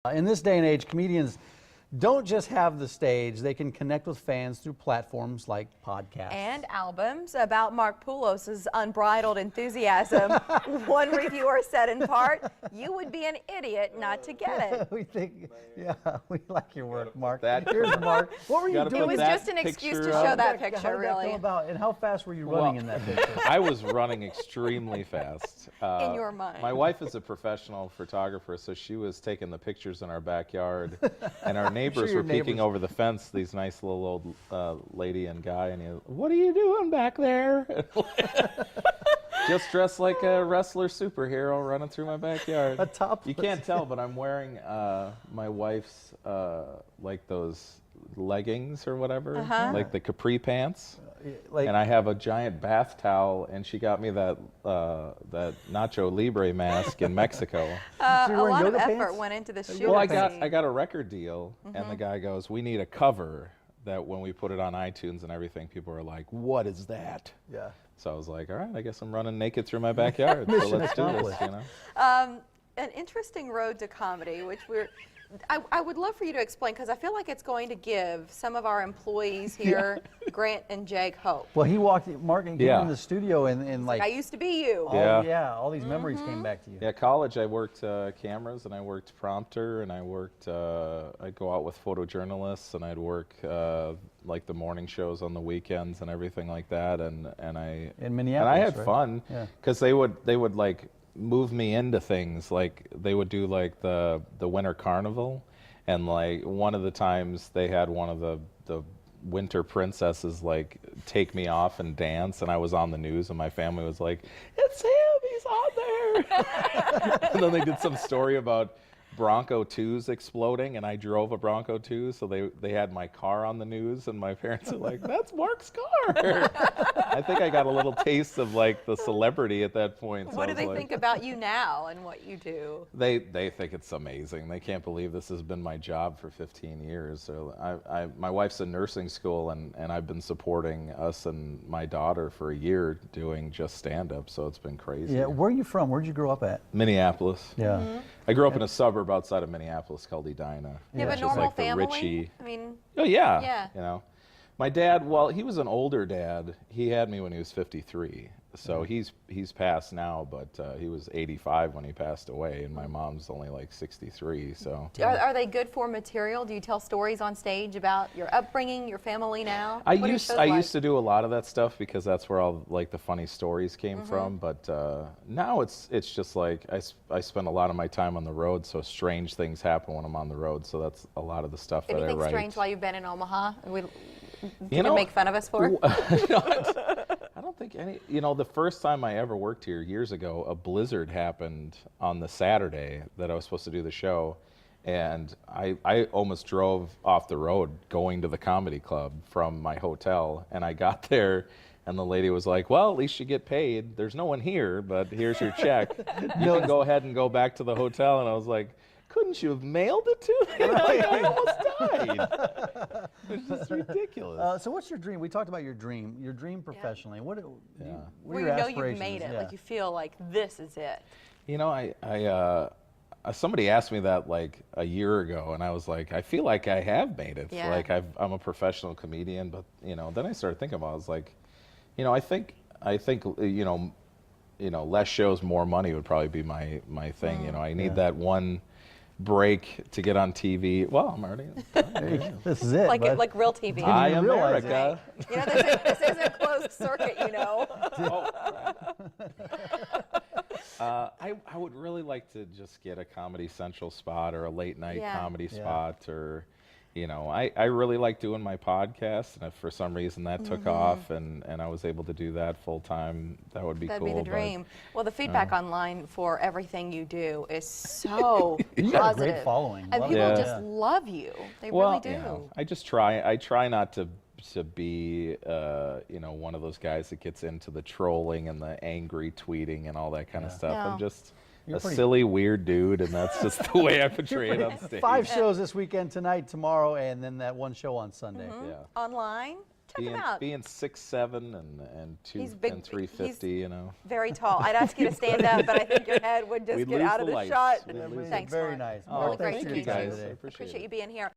In this day and age, comedians don't just have the stage, they can connect with fans through platforms like podcasts. And albums. About Mark Poolos' unbridled enthusiasm, one reviewer said in part, "You would be an idiot not to get it." We think, yeah, we like your work, Mark. Here's Mark. What were you doing? It was just an excuse to show that picture, how did that really. come about, and how fast were you running in that picture? I was running extremely fast. In your mind. My wife is a professional photographer, so she was taking the pictures in our backyard, and our neighbors were peeking over the fence, these nice little old lady and guy, and what are you doing back there? Just dressed like a wrestler superhero running through my backyard. You can't tell, but I'm wearing my wife's like those leggings or whatever, like the capri pants. And I have a giant bath towel, and she got me that that Nacho Libre mask in Mexico. A lot of effort went into the shoot. Well, I got a record deal, and the guy goes, "We need a cover that when we put it on iTunes and everything, people are like, 'What is that?'" Yeah. So I was like, "All right, I guess I'm running naked through my backyard. So let's do this." You know. An interesting road to comedy, which I would love for you to explain, because I feel like it's going to give some of our employees here, Grant and Jake, hope. Well, Mark came in the studio and like, I used to be you. All these memories came back to you. Yeah, college I worked cameras, and I worked prompter, and I worked, I'd go out with photojournalists, and I'd work like the morning shows on the weekends and everything like that, and I in Minneapolis, and I had right? fun, because they would like move me into things. Like they would do like the winter carnival, and like one of the times they had one of the winter princesses like take me off and dance, and I was on the news, and my family was like, "It's him, he's on there." And then they did some story about Bronco 2s exploding, and I drove a Bronco 2, so they had my car on the news, and my parents were like, "That's Mark's car." I think I got a little taste of like the celebrity at that point. So what do they think about you now and what you do? They think it's amazing. They can't believe this has been my job for 15 years. So my wife's in nursing school, and I've been supporting us and my daughter for a year doing just stand-up, so it's been crazy. Yeah, where are you from? Where'd you grow up at? Minneapolis. Yeah. I grew up in a suburb outside of Minneapolis called Edina. You have a normal family? I mean, oh yeah. You know, my dad, well, he was an older dad. He had me when he was 53. So he's passed now, but he was 85 when he passed away, and my mom's only like 63. So are they good for material? Do you tell stories on stage about your upbringing, your family now? I used to do a lot of that stuff, because that's where all like the funny stories came from. But now it's just like I spend a lot of my time on the road, so strange things happen when I'm on the road. So that's a lot of the stuff that I write. Anything strange while you've been in Omaha? You make fun of us for? I don't think any. You know, the first time I ever worked here years ago, a blizzard happened on the Saturday that I was supposed to do the show, and I almost drove off the road going to the comedy club from my hotel, and I got there, and the lady was like, "Well, at least you get paid. There's no one here, but here's your check. You can go ahead and go back to the hotel." And I was like, "Couldn't you have mailed it to me?" I almost died. It's just ridiculous. So what's your dream? We talked about your dream professionally. What are Where your you know aspirations? you've made it, like you feel like this is it. You know, somebody asked me that like a year ago, and I was like, I feel like I have made it. Yeah. Like I'm a professional comedian, but you know, then I started thinking about it. I was like, you know, I think you know, less shows, more money would probably be my thing. You know, I need that one break to get on TV. Well, I'm already. This is it. Like real TV. I am America. You know, this is a closed circuit, you know. I would really like to just get a Comedy Central spot or a late night comedy spot, or, you know, I really like doing my podcast, and if for some reason that took off and I was able to do that full time, that would be cool. That'd be the dream. Well, the feedback online for everything you do is so you positive. got a great following. And people just love you. They really do. You know, I try not to be you know, one of those guys that gets into the trolling and the angry tweeting and all that kind of stuff. No. I'm just a silly, weird dude, and that's just the way I portray it on stage. 5 shows this weekend, tonight, tomorrow, and then that one show on Sunday. Online, Check him out. Being 6'7" and He's big- 350, he's you know. Very tall. I'd ask you to stand up, but I think your head would just We'd get lose out of the the lights. shot. We'd lose Very Thanks, very Mark. nice. Oh, Really great thank to you meet you. guys. I today. appreciate Appreciate it. you being here.